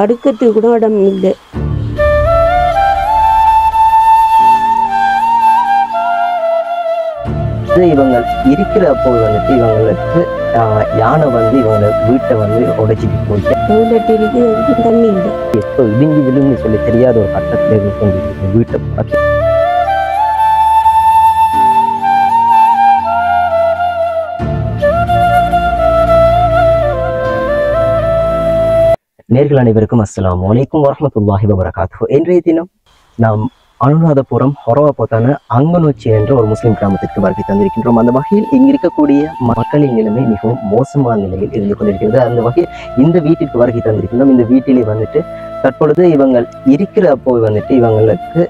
படுக்கிறதுக்கு கூட இடம் இல்லை. இவங்க இருக்கிற அப்போ வந்துட்டு இவங்களுக்கு யானை வந்து இவங்க வீட்டை வந்து உடைச்சிட்டு போயிட்டு டொய்லெட் இருக்கு, தண்ணி இல்லை. எப்போ இடிஞ்சு விழுந்து சொல்லி தெரியாத ஒரு கட்டத்தில் இருந்து வீட்டை பார்த்து நேர்கள் அனைவருக்கும் அஸ்ஸலாமு அலைக்கும் வரஹ்மத்துல்லாஹி வபரகாத்துஹு. இன்றைய தினம் நாம் அனுராதபுரம் ஹொரவாபத்தான அங்கனோச்சி என்ற ஒரு முஸ்லிம் கிராமத்திற்கு வருகை தந்திருக்கின்றோம். அந்த வகையில் இங்கிருக்கக்கூடிய மக்களின் நிலைமை மிகவும் மோசமான நிலையில் இருந்து கொண்டிருக்கிறது. அந்த வகையில் இந்த வீட்டிற்கு வருகை தந்திருக்கின்றோம். இந்த வீட்டிலே வந்துட்டு தற்பொழுது இவங்க இருக்கிற அப்போ வந்துட்டு இவங்களுக்கு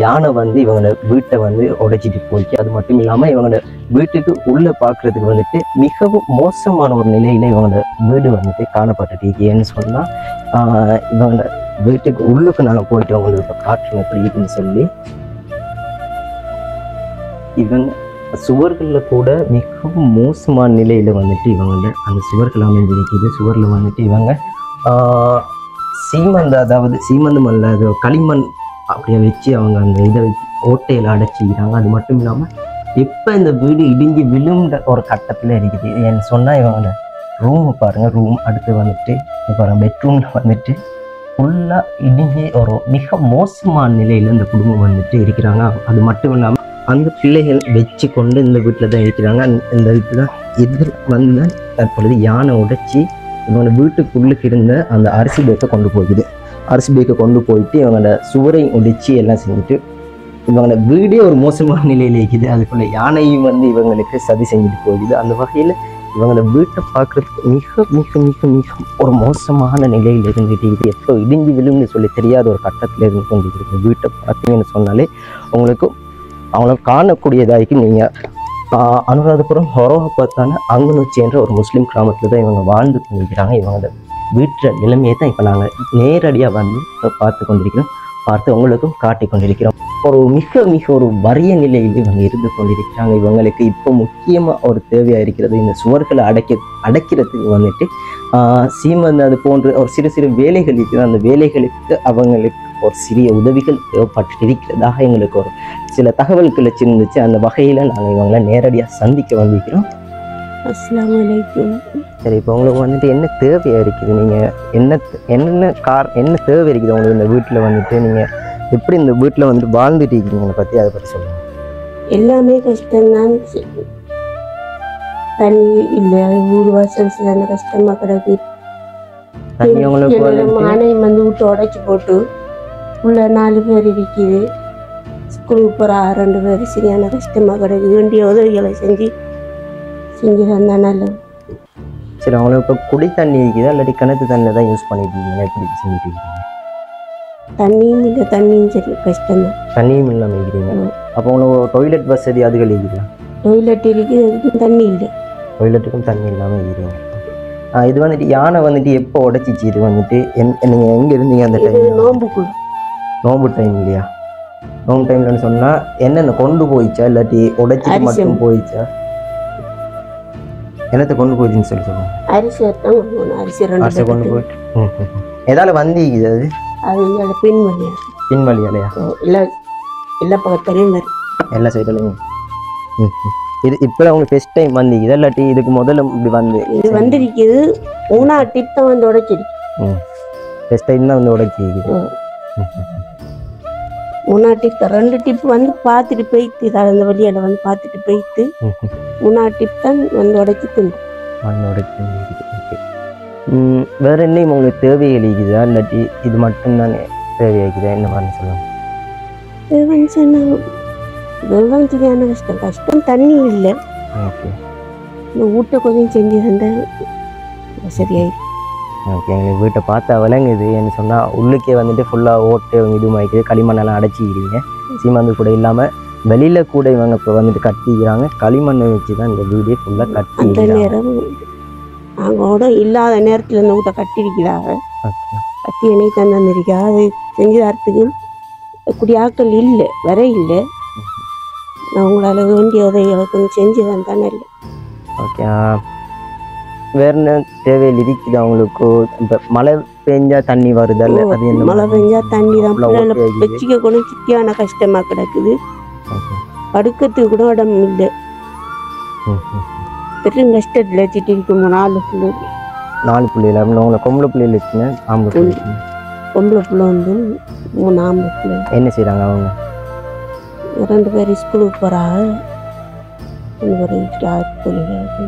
யானை வந்து இவங்க வீட்டை வந்து உடைச்சிட்டு போயிடுச்சு. அது மட்டும் இல்லாமல் இவங்க வீட்டுக்கு உள்ள பார்க்கறதுக்கு வந்துட்டு மிகவும் மோசமான ஒரு நிலையில இவங்க வீடு வந்துட்டு காணப்பட்டுட்டு ஏன்னு சொன்னா இவங்க வீட்டுக்கு உள்ளுக்கு நாங்கள் போயிட்டு அவங்களுக்கு காற்று எப்படி இருக்குன்னு சொல்லி இவங்க சுவர்களில் கூட மிகவும் மோசமான நிலையில வந்துட்டு இவங்க அந்த சுவர்கள் அமைஞ்சிருக்குது. சுவரில் வந்துட்டு இவங்க சீமந்த, அதாவது சீமந்தம் அல்ல, அது களிமண் அப்படியே வச்சு அவங்க அந்த இதை ஓட்டையில் அடைச்சிக்கிறாங்க. அது மட்டும் இல்லாமல் எப்போ இந்த வீடு இடிஞ்சு விழுந்த ஒரு கட்டத்தில் இருக்குது. ஏன்னு சொன்னால் இவங்க ரூம் பாருங்கள், ரூம் அடுத்து வந்துட்டு பாருங்கள் பெட்ரூமில் வந்துட்டு ஃபுல்லாக இடிஞ்சு ஒரு மிக மோசமான நிலையில் இந்த குடும்பம் வந்துட்டு இருக்கிறாங்க. அது மட்டும் இல்லாமல் அந்த பிள்ளைகள் வச்சு கொண்டு இந்த வீட்டில் தான் இருக்கிறாங்க. இந்த வீட்டில் எதிர் வந்து தற்பொழுது யானை உடைச்சி இவங்க வீட்டுக்குள்ளுக்கு இருந்த அந்த அரிசி பேக்கை கொண்டு போகுது. அரிசி பேக்கை கொண்டு போயிட்டு இவங்களோட சுவரை உடைச்சி எல்லாம் செஞ்சுட்டு இவங்களோட வீடே ஒரு மோசமான நிலையில் இருக்குது. அதுக்குள்ள யானையும் வந்து இவங்களுக்கு சதி செஞ்சுட்டு போகுது. அந்த வகையில் இவங்களோட வீட்டை பார்க்குறதுக்கு மிக மிக மிக மிக ஒரு மோசமான நிலையில் இருந்துகிட்டு இருக்குது. எப்போ இடிஞ்சு விழுந்து சொல்லி தெரியாத ஒரு கட்டத்தில் இருந்து கொண்டு இருக்குது. வீட்டை பார்த்தீங்கன்னு சொன்னாலே அவங்கள காணக்கூடியதாகி நீங்கள் அனுராதபுரம் ஹொரவாபத்தான அங்கனோச்சி என்ற ஒரு முஸ்லீம் கிராமத்தில் தான் இவங்க வாழ்ந்து கொண்டிருக்கிறாங்க. இவங்களோட வீட்டில் நிலைமையை தான் இப்போ நாங்கள் நேரடியாக வந்து பார்த்து கொண்டிருக்கிறோம், பார்த்து உங்களுக்கும் காட்டி கொண்டிருக்கிறோம். ஒரு மிக மிக ஒரு வறிய நிலையில் இவங்க இருந்து கொண்டிருக்கிறாங்க. இவங்களுக்கு இப்போ முக்கியமாக ஒரு தேவையாக இருக்கிறது இந்த சுவர்களை அடைக்கிறதுக்கு வந்துட்டு சீமந்த அது போன்ற ஒரு சிறு சிறு வேலைகள் இருக்குது. அந்த வேலைகளுக்கு அவங்களுக்கு ஒரு சிறிய உதவிகள் தேவைப்பட்டு இருக்கிறதாக எங்களுக்கு ஒரு சில தகவல்கள் இருந்துச்சு. அந்த வகையில் நாங்கள் இவங்களை நேரடியாக சந்திக்க வந்திருக்கிறோம். அஸ்ஸலாமு அலைக்கும். சரி, இப்போ உங்களுக்கு வந்துட்டு என்ன தேவையாக இருக்குது, நீங்கள் என்ன தேவை இருக்குது உங்களுக்கு இந்த வீட்டில் வந்துட்டு, நீங்கள் எப்படி இந்த வீட்டில் வந்துட்டு வாழ்ந்துட்டு இருக்கீங்க பற்றி அதை பற்றி சொல்லுங்கள். எல்லாமே கஷ்டம்தான். தண்ணி இல்லை, வீடு வாசல் சில கஷ்டமாக கிடக்கு. தண்ணி உங்களுக்கு மானை வந்து விட்டு உடைச்சி போட்டு உள்ள 4 பேர் இருக்குது. ஸ்கூலுக்கு போகிற 2 பேர் சரியான கஷ்டமாக கிடக்கு. வேண்டிய உதவிகளை செஞ்சு தந்தா நல்லது. சரி, அவங்களுக்கு இப்போ குடி தண்ணி இருக்குதா இல்லாட்டி கிணத்து தண்ணியில் தான் யூஸ் பண்ணிட்டு இருக்கீங்க, எப்படி செஞ்சுட்டு இருக்கீங்க? தண்ணியும் இல்லை, தண்ணியும் சரி கஷ்டம்தான். தண்ணியும் இல்லாமல் இருக்கிறீங்க. அப்போ உங்களுக்கு டாய்லெட் வசதி அதுகள் இருக்குதா? டாய்லெட் இருக்குது, அதுக்கும் தண்ணி இல்லை. டாய்லெட்டுக்கும் தண்ணி இல்லாமல் இருக்கிறீங்க. இது வந்துட்டு யானை வந்துட்டு எப்போ உடைச்சிச்சு? இது வந்துட்டு நீங்கள் எங்கே இருந்தீங்க அந்த டைம்? நோம்பு டைம் இல்லையா? நோம்பு டைம்லன்னு சொன்னால் என்னென்ன கொண்டு போயிச்சா இல்லாட்டி உடைச்சிட்டு மட்டும் போயிச்சா? என்னத்தை கொண்டு போயிடுச்சுன்னு சொல்லி சொல்லுங்க. அரிசி கொண்டு போயிட்டு எதால வந்தீங்க? அது பின்வழியாலையா? எல்லா பக்கத்துலையும் எல்லா சைட்லையும். இது இப்போ உங்களுக்கு ஃபர்ஸ்ட் டைம் வந்தீங்க இல்லாட்டி இதுக்கு முதல்ல இப்படி இது வந்திருக்குது? 3ஆவது டிப் தான் வந்து உடைச்சிருக்கு. ஃபர்ஸ்ட் டைம் தான் வந்து உடைச்சிருக்கு. 3ஆவது டிப் 2 டிப் வந்து பார்த்துட்டு போயிட்டு அந்த வழியால் வந்து பார்த்துட்டு போயிட்டு 3ஆவது டிப் தான் வந்து உடைச்சிட்டு வேற என்ன உங்களுக்கு தேவைகள் இருக்குதா இல்லாட்டி இது மட்டும்தான் தேவையாக்குதா? என்ன மாதிரி சொல்லுவாங்க? தேவைன்னு சொன்னால் சரியான கஷ்டம். தண்ணி இல்லை. இந்த வீட்டை கொஞ்சம் செஞ்சு தந்தால் சரியாயிடும். ஓகே, எங்களுக்கு வீட்டை பார்த்தா விளங்குது. என்ன சொன்னால் உள்ளுக்கே வந்துட்டு ஃபுல்லாக ஓட்டு இது மாய்க்குது, களிமண்ணெல்லாம் அடைச்சிக்கிறீங்க. சீமந்து கூட இல்லாமல் வெளியில் கூட இவங்க இப்போ வந்துட்டு கட்டிக்கிறாங்க. களிமண்ணை வச்சு தான் இந்த வீடே ஃபுல்லாக கட்டி. அந்த நேரம் நாங்களோட இல்லாத நேரத்தில் இந்த வீட்டை கட்டியிருக்கிறாங்க. கட்டி எண்ணெய் தந்திருக்கா. அது செஞ்சு தரத்துக்கு குடியாக்கள் இல்லை, வர இல்லை. நான் உங்களால் வேண்டிய உதவிகளை கொஞ்சம் செஞ்சு தந்தானே இல்லை. ஓகே, வேறு என்ன தேவையில் இருக்குது அவங்களுக்கு? இப்போ பெஞ்சா தண்ணி வருதல்ல அது என்ன மழை பெஞ்சா தண்ணி தான் அவ்வளவு பிள்ளைகளை ஓட்டையாகி. வச்சுக்க கூட சித்தியான கஷ்டமா கிடக்குது. படுக்கிறதுக்கு கூட இடம் இல்லை. பெரும் கஷ்டத்துல வச்சுட்டு இருக்கும் 4 பிள்ளை. 4 பிள்ளைகள் அப்படின்னு உங்களை பொம்பளை பிள்ளைகள் வச்சுன்னு ஆம்பளை பிள்ளைகள் பொம்பளை பிள்ளை வந்து 3 ஆம்பளை பிள்ளை. என்ன செய்கிறாங்க அவங்க? 2 பேர் ஸ்கூலுக்கு போகிறாங்க, 2 பேர் தொழிலாளி.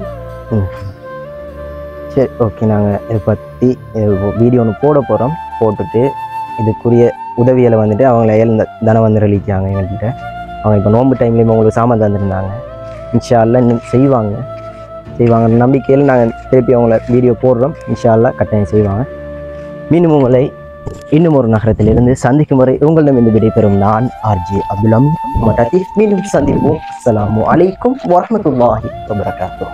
சரி ஓகே, நாங்கள் இதை பற்றி வீடியோ ஒன்று போட போகிறோம். போட்டுட்டு இதுக்குரிய உதவிகளை வந்துட்டு அவங்கள தனம் வந்து அளிக்காங்க எங்கள்கிட்ட. அவங்க இப்போ நோன்பு டைம்லேயும் உங்களுக்கு சாமான் தந்துருந்தாங்க. இன்ஷா அல்லாஹ் இன்னும் செய்வாங்க நம்பிக்கையில் நாங்கள் திருப்பி அவங்கள வீடியோ போடுறோம். இன்ஷா அல்லாஹ் கட்டாயம் செய்வாங்க. மீண்டும் உங்களை இன்னும் ஒரு நகரத்திலிருந்து சந்திக்கும் வரை உங்களிடம் இந்த விடைபெறும் நான் ஆர்ஜே அப்துல் அமீத். மீண்டும் சந்திப்போம். அஸ்ஸலாமு அலைக்கும் வரஹ்மத்துல்லாஹி வபரகாத்துஹு.